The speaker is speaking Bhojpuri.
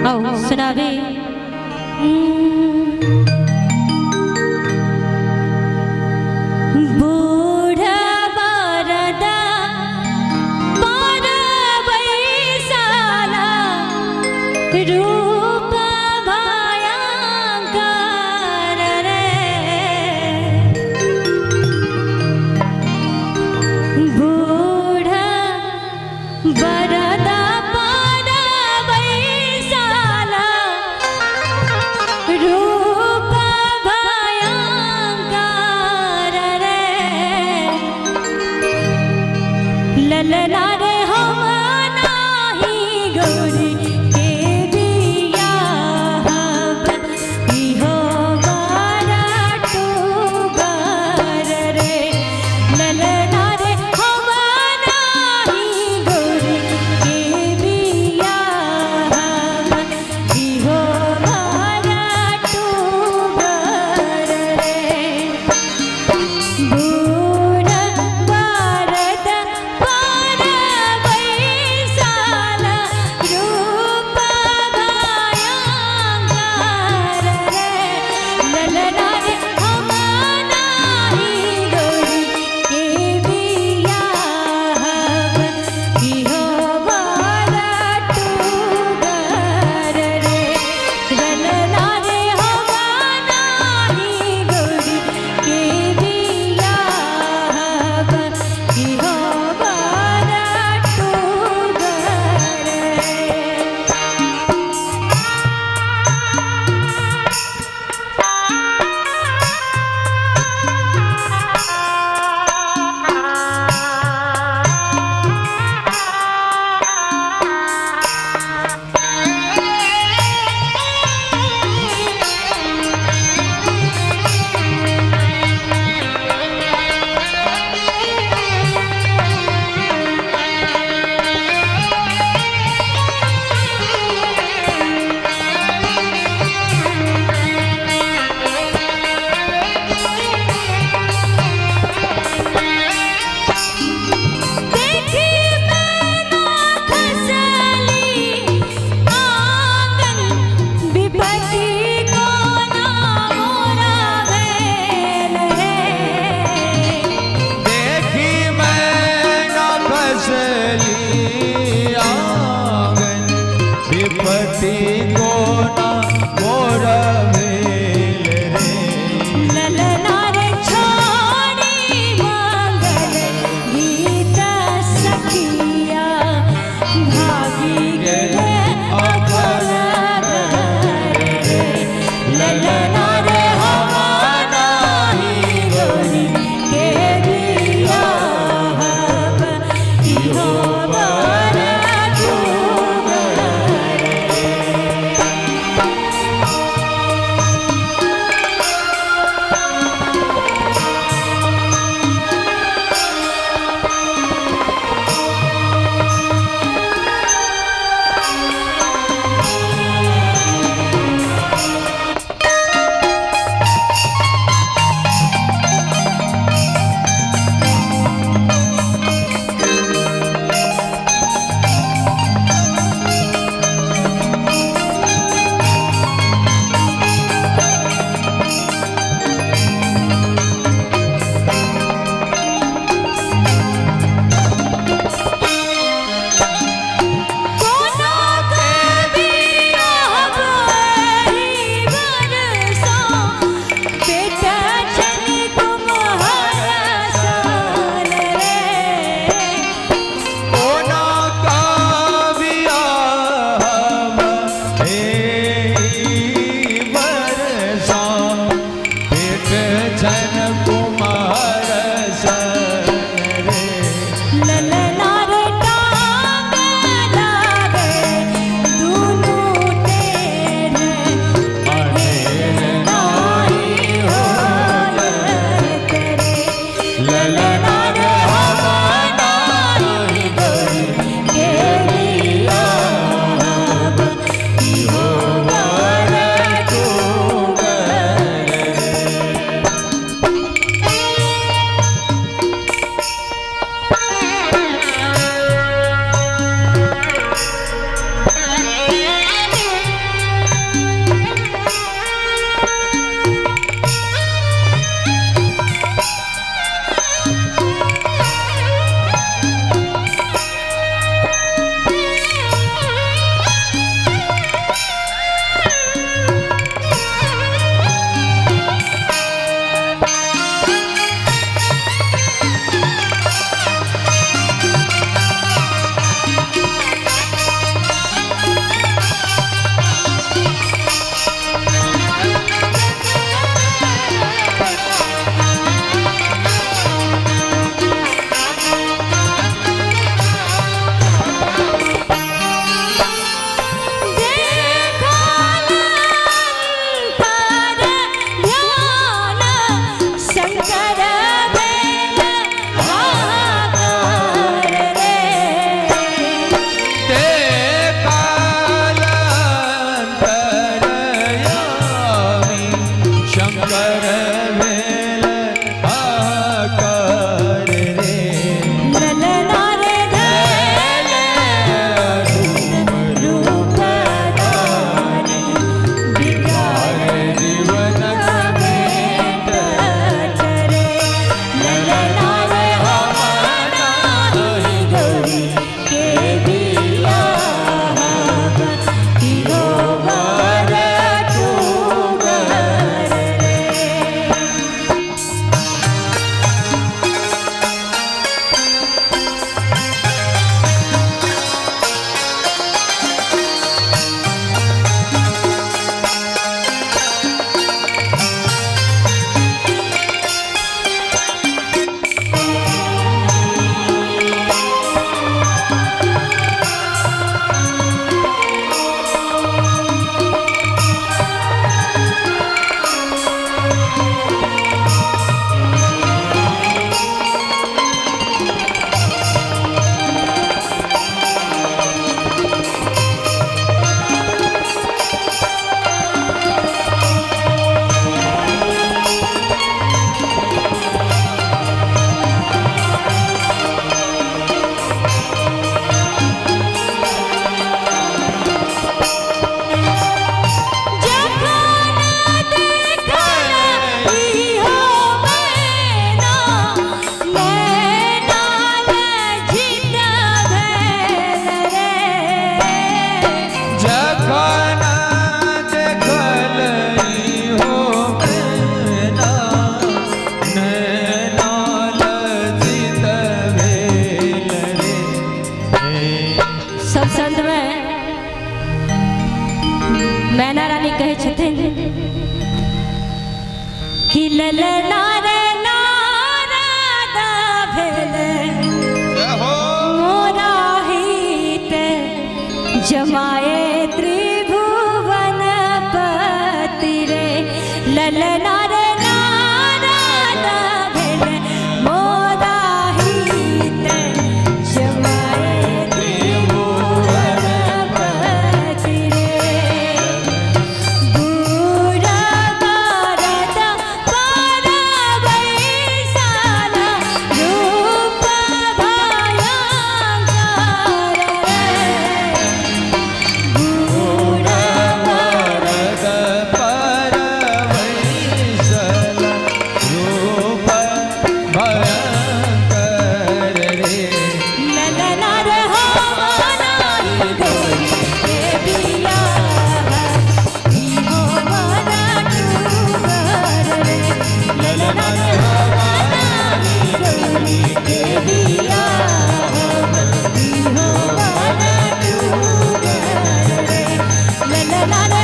आओ सुनावे। बूढ़ा बरदा पर बैसाला रूप भयंकर रे। बूढ़ा बरदा पर बैसाला रूप भयंकर रे। ललना रे हम नाही गौरी के बियाह इहो बारा टूबर रे। ललना रे हम नाही गौरी के बियाह इहो बारा टूबर रे। बूढ़ा बरद पर बैसाला रूप भयंकर रे। ललना रे हम नाही गौरी के बियाह इहो बारा टूबर रे। ललना रे हम नाही गौरी के बियाह इहो बारा टूबर रे। देखी मैना खसली आंगन विपत्ति को ना मोरा भेल रे। देखी मैना खसली आंगन विपत्ति को ना मोर भेल रे। ललना रे छोड़ी मंगल गीत सखिया भागी गए अघर रे। ललना रे हम नाही गौरी के बियाह इहो बारा टूबर रे। कोनो के बियाह मैना रानी कहे छथिन कि ललना रे नारद भेले मोरा हित जमाए त्रिभुवन पति रे ललना रे नारद भेले मोरा हित जमाए त्रिभुवन पति रे बुरा करत परवैसल रूप भयंकर रे बुरा भरत परवैसल रूप भयंकर रे ललना रे हमारा गोरी के बिया ई हो मना टूगर रे ललना रे हमारा गोरी के बिया ई हो मना टूगर रे ललना रे